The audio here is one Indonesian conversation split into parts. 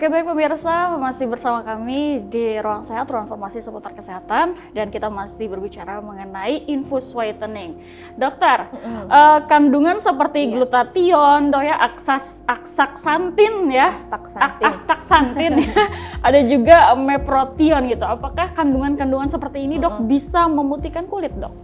Oke, baik pemirsa, masih bersama kami di Ruang Sehat, ruang informasi seputar kesehatan, dan kita masih berbicara mengenai infus whitening. Dokter, kandungan seperti glutathione, astaxanthin ya, astaxanthin, ada juga meproteon gitu. Apakah kandungan-kandungan seperti ini dok bisa memutihkan kulit dok?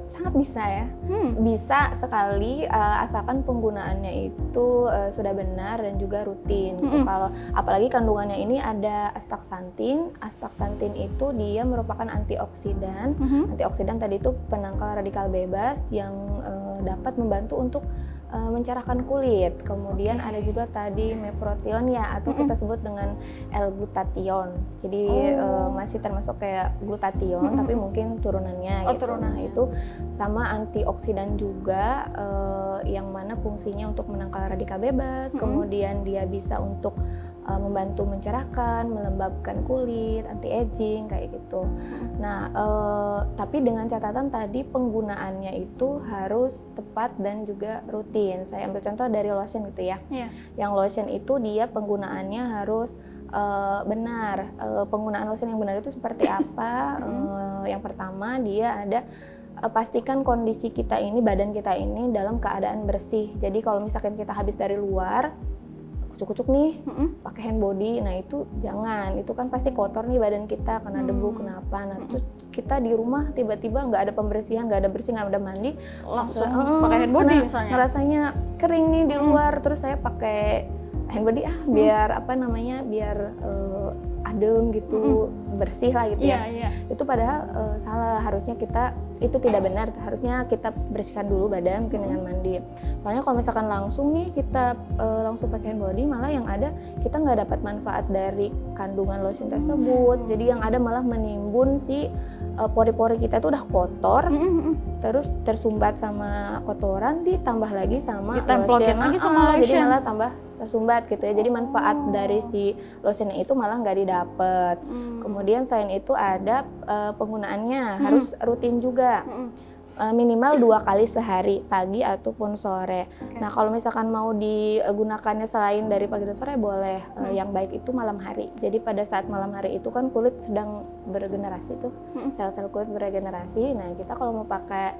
Sangat bisa ya, bisa sekali asalkan penggunaannya itu sudah benar dan juga rutin. Gitu. Kalau apalagi kandungannya ini ada astaxanthin. Astaxanthin itu dia merupakan antioksidan. Antioksidan tadi itu penangkal radikal bebas yang dapat membantu untuk mencerahkan kulit. Kemudian ada juga tadi meproteon ya, atau kita sebut dengan L-glutathione. Jadi masih termasuk kayak glutathione tapi mungkin turunannya gitu. Nah itu sama antioksidan juga yang mana fungsinya untuk menangkal radikal bebas. Kemudian dia bisa untuk membantu mencerahkan, melembabkan kulit, anti-aging kayak gitu. Nah, tapi dengan catatan tadi penggunaannya itu harus tepat dan juga rutin. Saya ambil contoh dari lotion gitu ya. Yang lotion itu dia penggunaannya harus benar. Penggunaan lotion yang benar itu seperti apa? Yang pertama dia ada pastikan kondisi kita ini, badan kita ini dalam keadaan bersih. Jadi kalau misalkan kita habis dari luar, kucuk-kucuk nih, pakai hand body, nah itu jangan, itu kan pasti kotor nih badan kita, kena debu, kenapa, nah terus kita di rumah tiba-tiba nggak ada pembersihan, nggak ada bersih, nggak ada mandi, langsung pakai hand body misalnya, ngerasanya kering nih di luar, terus saya pakai hand body biar apa namanya, biar adem gitu, bersih lah gitu ya. Itu padahal salah, harusnya kita itu tidak benar, harusnya kita bersihkan dulu badan mungkin dengan mandi. Soalnya kalau misalkan langsung nih kita langsung pakai hand body, malah yang ada kita nggak dapat manfaat dari kandungan lotion tersebut. Jadi yang ada malah menimbun si pori-pori kita itu udah kotor, terus tersumbat sama kotoran, ditambah lagi sama lotion lagi sama lotion. Jadi malah tambah tersumbat gitu ya. Jadi manfaat dari si lotion itu malah nggak didapat. Kemudian selain itu ada penggunaannya harus rutin juga. Minimal 2 kali sehari, pagi ataupun sore. Nah kalau misalkan mau digunakannya selain dari pagi dan sore boleh, yang baik itu malam hari. Jadi pada saat malam hari itu kan kulit sedang beregenerasi tuh, sel-sel kulit beregenerasi. Nah kita kalau mau pakai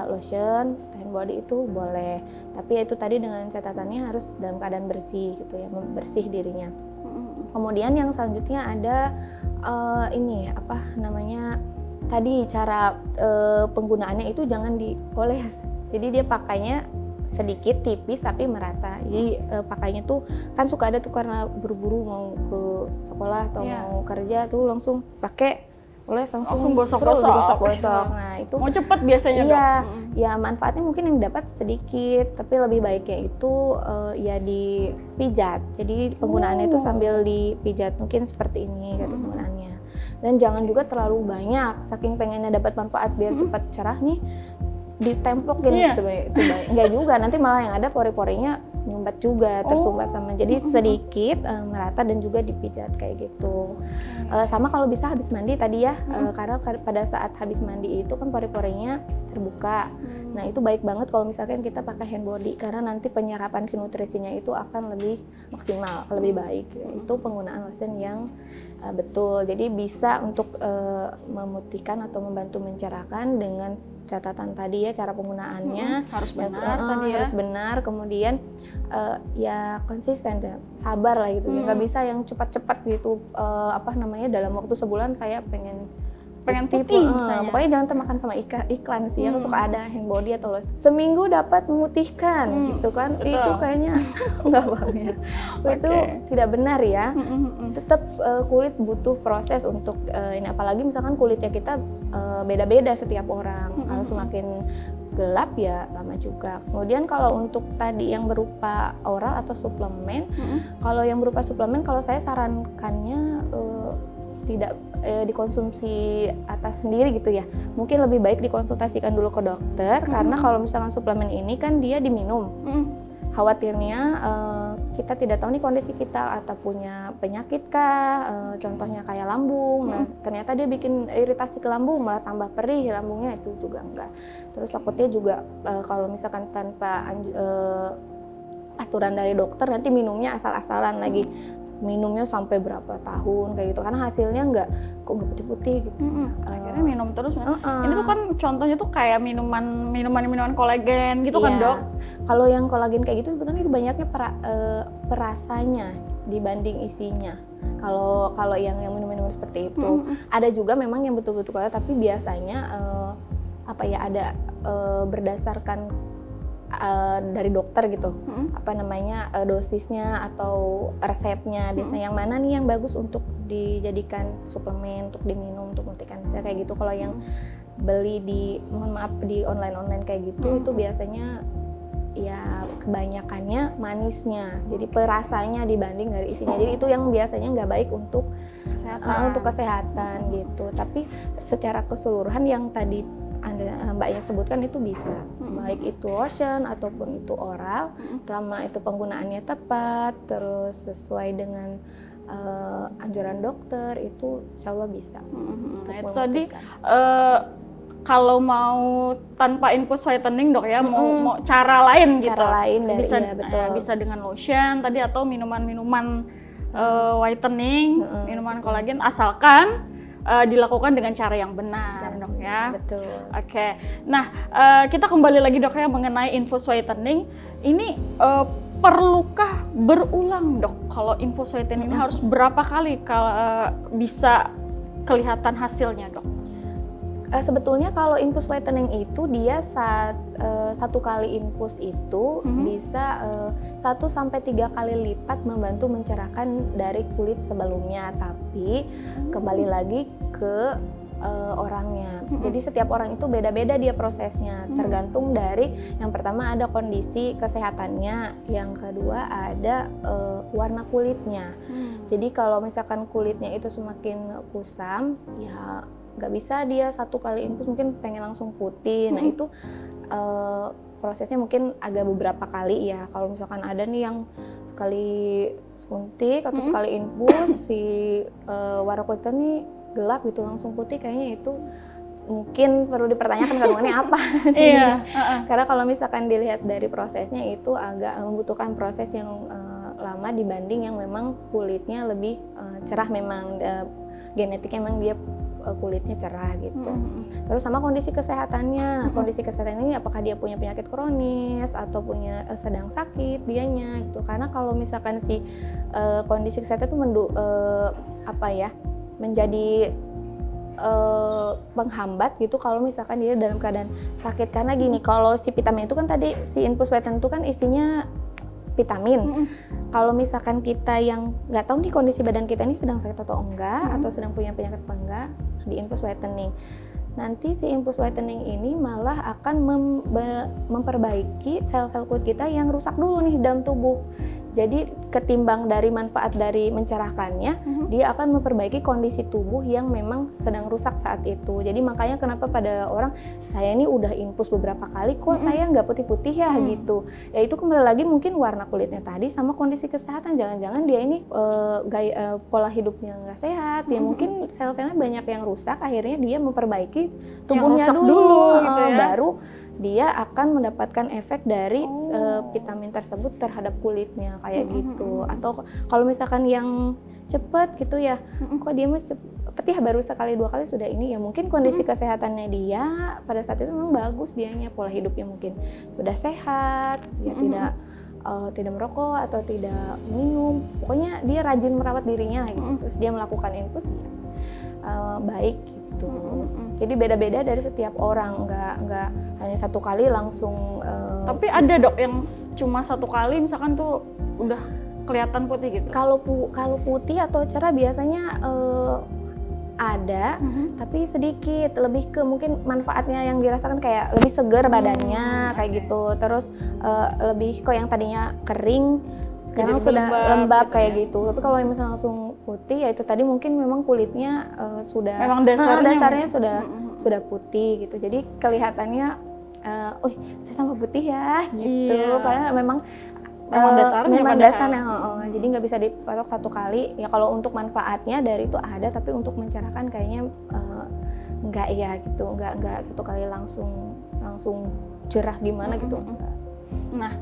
lotion, hand body itu boleh. Tapi itu tadi dengan catatannya harus dalam keadaan bersih gitu ya, bersih dirinya. Kemudian yang selanjutnya ada ini apa namanya? Tadi cara penggunaannya itu jangan dioles, jadi dia pakainya sedikit tipis tapi merata. Jadi pakainya tuh kan suka ada tuh karena buru-buru mau ke sekolah atau mau kerja tuh langsung pakai oles langsung gosok-gosok. Nah itu mau cepet biasanya dok. Ya manfaatnya mungkin yang dapat sedikit, tapi lebih baiknya itu ya dipijat. Jadi penggunaannya itu sambil dipijat, mungkin seperti ini gitu penggunaannya. Dan jangan juga terlalu banyak, saking pengennya dapat manfaat biar cepat cerah nih, ditemplokin sebenarnya itu baik. Enggak juga, nanti malah yang ada pori-porinya nyumbat juga, tersumbat sama. Jadi sedikit merata dan juga dipijat kayak gitu. Sama kalau bisa habis mandi tadi ya, karena pada saat habis mandi itu kan pori-porinya terbuka. Nah itu baik banget kalau misalkan kita pakai hand body, karena nanti penyerapan si nutrisinya itu akan lebih maksimal, lebih baik. Itu penggunaan lotion yang betul. Jadi bisa untuk memutihkan atau membantu mencerahkan dengan catatan tadi ya, cara penggunaannya harus benar tadi ya. Harus benar, kemudian ya konsisten ya, sabar lah gitu. Nggak bisa yang cepat-cepat gitu, apa namanya, dalam waktu sebulan saya pengen putih misalnya. Pokoknya jangan termakan sama iklan sih, yang suka ada hand body atau lotion seminggu dapat memutihkan gitu kan. Betul. Itu kayaknya nggak banget. Itu tidak benar ya. Tetap kulit butuh proses untuk ini, apalagi misalkan kulitnya kita beda-beda setiap orang. Kalau semakin gelap ya lama juga. Kemudian kalau untuk tadi yang berupa oral atau suplemen, kalau yang berupa suplemen, kalau saya sarankannya tidak dikonsumsi atas sendiri gitu ya. Mungkin lebih baik dikonsultasikan dulu ke dokter, karena kalau misalkan suplemen ini kan dia diminum. Khawatirnya kita tidak tahu nih kondisi kita, atau punya penyakit kah, contohnya kayak lambung. Nah ternyata dia bikin iritasi ke lambung, malah tambah perih lambungnya, itu juga enggak. Terus takutnya juga kalau misalkan tanpa aturan dari dokter nanti minumnya asal-asalan lagi, minumnya sampai berapa tahun kayak gitu karena hasilnya nggak putih-putih gitu. Akhirnya minum terus. Ini tuh kan contohnya tuh kayak minuman kolagen gitu kan, Dok? Kalau yang kolagen kayak gitu sebetulnya itu banyaknya perasanya dibanding isinya. Kalau yang minum-minum seperti itu ada juga memang yang betul-betul kolagen, tapi biasanya ada berdasarkan dari dokter gitu, dosisnya atau resepnya biasanya yang mana nih yang bagus untuk dijadikan suplemen, untuk diminum, untuk multikan kayak gitu. Kalau yang beli di online kayak gitu itu biasanya ya kebanyakannya manisnya, jadi perasanya dibanding dari isinya. Jadi itu yang biasanya nggak baik untuk kesehatan gitu. Tapi secara keseluruhan yang tadi Mbaknya sebutkan itu bisa, baik itu lotion ataupun itu oral, selama itu penggunaannya tepat, terus sesuai dengan anjuran dokter, itu insya Allah bisa. Itu tadi kalau mau tanpa infus whitening, Dok ya, mau cara lain gitu. Cara lain bisa, betul. bisa dengan lotion tadi atau minuman-minuman whitening, minuman kolagen, asalkan dilakukan dengan cara yang benar, Dok ya. Betul. Oke. Nah, kita kembali lagi, Dok ya, mengenai infus whitening. Ini perlukah berulang, Dok? Kalau infus whitening ini harus berapa kali kalau bisa kelihatan hasilnya, Dok? Sebetulnya kalau infus whitening itu dia satu kali infus itu bisa 1-3 kali lipat membantu mencerahkan dari kulit sebelumnya, tapi kembali lagi ke orangnya. Jadi setiap orang itu beda-beda dia prosesnya, tergantung dari yang pertama ada kondisi kesehatannya, yang kedua ada warna kulitnya. Jadi kalau misalkan kulitnya itu semakin kusam, ya nggak bisa dia satu kali infus mungkin pengen langsung putih. Nah itu prosesnya mungkin agak beberapa kali ya. Kalau misalkan ada nih yang sekali suntik atau sekali infus si warna kulitnya nih gelap gitu langsung putih, kayaknya itu mungkin perlu dipertanyakan kandungannya apa. Karena kalau misalkan dilihat dari prosesnya itu agak membutuhkan proses yang lama dibanding yang memang kulitnya lebih cerah, memang genetiknya memang dia kulitnya cerah gitu. Terus sama kondisi kesehatannya. Kondisi kesehatan ini apakah dia punya penyakit kronis atau punya sedang sakit dianya gitu. Karena kalau misalkan si kondisi kesehatan itu menjadi penghambat gitu kalau misalkan dia dalam keadaan sakit. Karena gini, kalau si vitamin itu kan tadi si infus whitening itu kan isinya vitamin. Kalau misalkan kita yang nggak tahu nih kondisi badan kita ini sedang sakit atau enggak, atau sedang punya penyakit apa enggak, di infus whitening. Nanti si infus whitening ini malah akan memperbaiki sel-sel kulit kita yang rusak dulu nih dalam tubuh. Jadi ketimbang dari manfaat dari mencerahkannya, dia akan memperbaiki kondisi tubuh yang memang sedang rusak saat itu. Jadi makanya kenapa pada orang, saya ini udah infus beberapa kali, kok saya nggak putih-putih ya gitu. Ya itu kembali lagi mungkin warna kulitnya tadi sama kondisi kesehatan. Jangan-jangan dia ini pola hidupnya nggak sehat, ya mungkin sel-selnya banyak yang rusak, akhirnya dia memperbaiki tubuhnya dulu gitu ya. Baru dia akan mendapatkan efek dari vitamin tersebut terhadap kulitnya kayak gitu. Atau kalau misalkan yang cepat gitu ya, kok dia mah cepet ya baru sekali 2 kali sudah ini, ya mungkin kondisi kesehatannya dia pada saat itu memang bagus, dianya pola hidupnya mungkin sudah sehat, dia tidak merokok atau tidak minum, pokoknya dia rajin merawat dirinya gitu. Terus dia melakukan infus baik gitu. Jadi beda-beda dari setiap orang, nggak hanya satu kali langsung. Tapi ada, Dok, yang cuma 1 kali misalkan tuh udah kelihatan putih gitu. Kalau putih atau cerah biasanya ada, tapi sedikit, lebih ke mungkin manfaatnya yang dirasakan kayak lebih segar badannya kayak gitu. Terus lebih kok yang tadinya kering sekarang sudah lembab gitu kayak gitu. Tapi kalau yang misalnya langsung putih, ya itu tadi mungkin memang kulitnya sudah memang dasarnya sudah putih gitu. Jadi kelihatannya saya tambah putih ya gitu. Padahal memang dasarnya. Jadi nggak bisa dipatok 1 kali. Ya kalau untuk manfaatnya dari itu ada, tapi untuk mencerahkan kayaknya nggak ya gitu. Nggak 1 kali langsung cerah gimana gitu. Nah,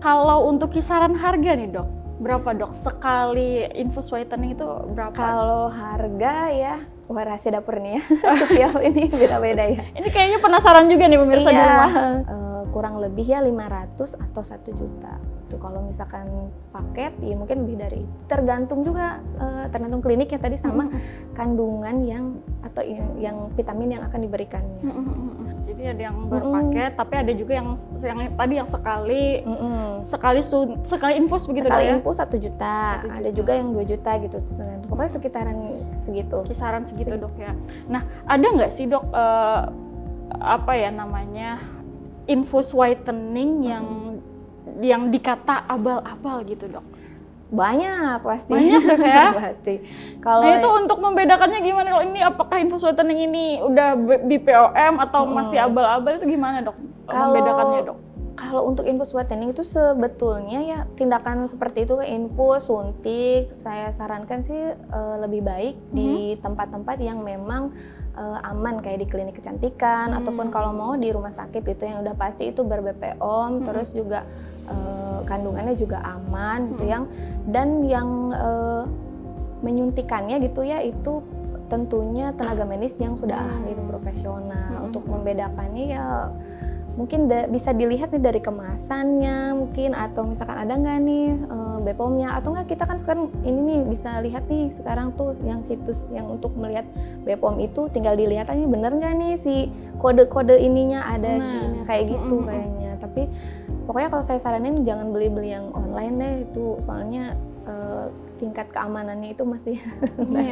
Kalau untuk kisaran harga nih dok, berapa dok sekali infus whitening itu berapa? Kalau harga ya, wah rahasia dapur nih ya. Setiap ini beda-beda ya. Ini kayaknya penasaran juga nih pemirsa di rumah. Kurang lebih ya 500 atau 1 juta. Itu kalau misalkan paket ya mungkin lebih dari itu. Tergantung juga tergantung klinik ya tadi sama kandungan yang atau yang vitamin yang akan diberikannya. Jadi ada yang berpaket, tapi ada juga yang tadi yang sekali infus begitu sekali ya? infus 1 juta. Ada juga yang 2 juta gitu. Pokoknya sekitaran segitu. Kisaran segitu dok ya. Nah ada nggak sih dok apa ya namanya infus whitening yang dikata abal-abal gitu dok? Banyak pasti. Banyak dok ya? Pasti. Kalau nah itu untuk membedakannya gimana dok? Ini apakah infus whitening ini udah BPOM atau masih abal-abal itu gimana dok? Membedakannya dok? Kalau untuk infus whitening itu sebetulnya ya tindakan seperti itu infus, suntik, saya sarankan sih lebih baik di tempat-tempat yang memang aman kayak di klinik kecantikan ataupun kalau mau di rumah sakit itu yang udah pasti itu ber-BPOM, terus juga kandungannya juga aman gitu dan yang menyuntikannya gitu ya itu tentunya tenaga medis yang sudah ahli dan profesional. Untuk membedakannya ya mungkin bisa dilihat nih dari kemasannya mungkin atau misalkan ada nggak nih BPOM-nya atau nggak kita kan sekarang ini nih bisa lihat nih sekarang tuh yang situs yang untuk melihat BPOM itu tinggal dilihat aja bener nggak nih si kode-kode ininya ada kayak gitu kayaknya. Tapi pokoknya kalau saya saranin jangan beli-beli yang online deh itu soalnya tingkat keamanannya itu masih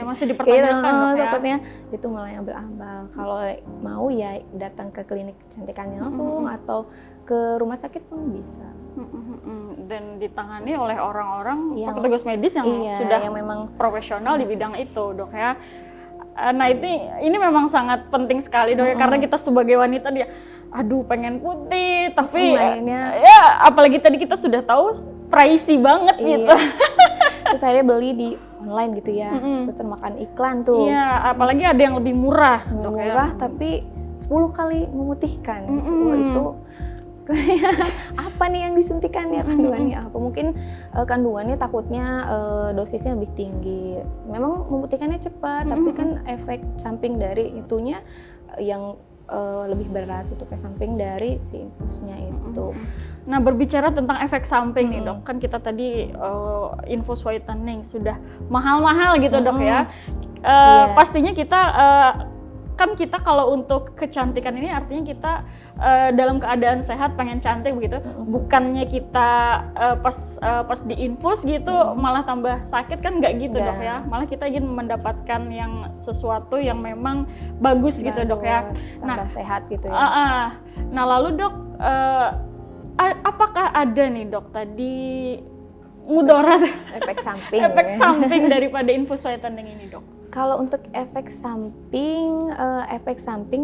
masih dipertanyakan dok ya. Takutnya itu malah yang abal-abal. Kalau mau ya datang ke klinik kecantikannya langsung atau ke rumah sakit pun bisa. Dan ditangani oleh orang-orang petugas medis yang sudah yang memang profesional di bidang itu dok ya. Nah ini memang sangat penting sekali dok ya karena kita sebagai wanita dia aduh pengen putih tapi ya apalagi tadi kita sudah tahu pricey banget gitu. Terus saya beli di online gitu ya, terus makan iklan tuh. Iya, apalagi ada yang lebih murah. Murah tapi 10 kali memutihkan. Itu apa nih yang disuntikannya kandungannya apa? Mungkin kandungannya takutnya dosisnya lebih tinggi. Memang memutihkannya cepat, tapi kan efek samping dari itunya yang lebih berat itu efek samping dari si infusnya itu. Nah berbicara tentang efek samping nih dok, kan kita tadi infus whitening sudah mahal-mahal gitu dok ya. Pastinya kita kan kita kalau untuk kecantikan ini artinya kita dalam keadaan sehat pengen cantik begitu, bukannya kita pas diinfus gitu malah tambah sakit kan nggak gitu dok ya, malah kita ingin mendapatkan yang sesuatu yang memang bagus gitu dok ya. Tambah sehat gitu ya. Nah lalu dok apakah ada nih dok tadi mudarat efek samping daripada infus whitening ini dok? Kalau untuk efek samping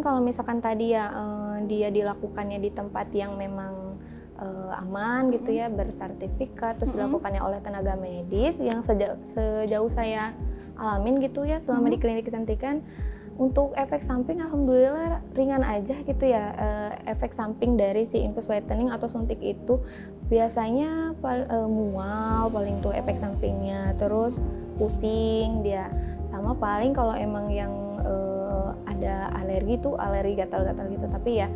kalau misalkan tadi ya dia dilakukannya di tempat yang memang aman gitu ya, bersertifikat, terus dilakukannya oleh tenaga medis yang sejauh saya alamin gitu ya selama di klinik kecantikan, untuk efek samping alhamdulillah ringan aja gitu ya. Efek samping dari si infus whitening atau suntik itu biasanya mual paling tuh efek sampingnya, terus pusing dia. Sama paling kalau emang yang ada alergi tuh alergi gatal-gatal gitu, tapi ya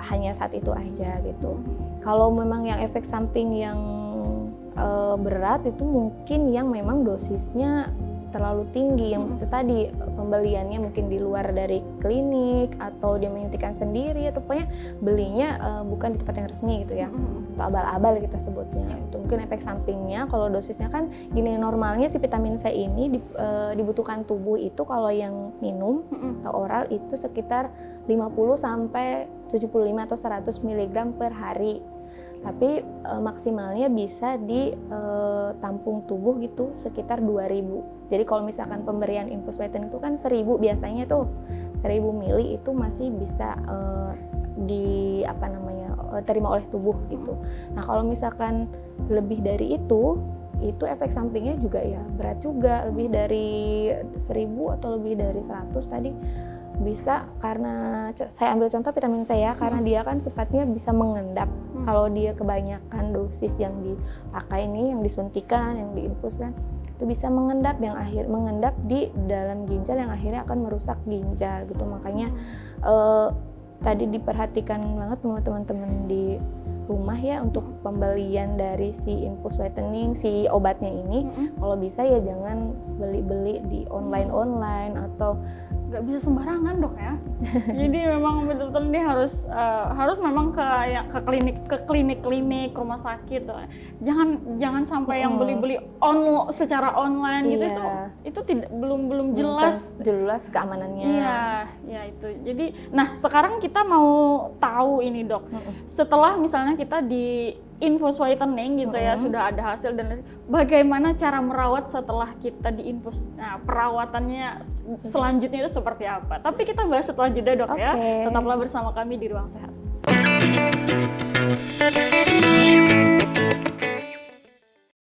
hanya saat itu aja gitu. Kalau memang yang efek samping yang berat itu mungkin yang memang dosisnya terlalu tinggi, yang itu tadi pembeliannya mungkin di luar dari klinik atau dia menyuntikkan sendiri atau pokoknya belinya bukan di tempat yang resmi gitu ya, atau abal-abal kita sebutnya. Itu mungkin efek sampingnya. Kalau dosisnya kan gini, normalnya si vitamin C ini dibutuhkan tubuh itu kalau yang minum atau oral itu sekitar 50 sampai 75 atau 100 mg per hari. Tapi maksimalnya bisa di tampung tubuh gitu sekitar 2000. Jadi kalau misalkan pemberian infus whitening itu kan 1000 biasanya tuh 1000 mili itu masih bisa terima oleh tubuh gitu. Nah kalau misalkan lebih dari itu efek sampingnya juga ya berat juga, lebih dari 1000 atau lebih dari 100 tadi Bisa karena saya ambil contoh vitamin C ya, karena dia kan sifatnya bisa mengendap. Kalau dia kebanyakan dosis yang dipakai ini, yang disuntikan, yang diinfuskan, itu bisa mengendap mengendap di dalam ginjal yang akhirnya akan merusak ginjal gitu. Makanya tadi diperhatikan banget sama teman-teman di rumah ya untuk pembelian dari si infus whitening, si obatnya ini. Kalau bisa ya jangan beli-beli di online atau nggak bisa sembarangan dok ya. Jadi memang betul-betul ini harus memang ke klinik rumah sakit. Jangan sampai yang beli-beli secara online gitu, itu tidak belum jelas keamanannya. Iya itu. Jadi nah sekarang kita mau tahu ini dok, setelah misalnya kita di infus whitening gitu ya, sudah ada hasil dan bagaimana cara merawat setelah kita diinfus. Nah, perawatannya selanjutnya itu seperti apa? Tapi kita bahas setelah jeda dok ya. Tetaplah bersama kami di Ruang Sehat.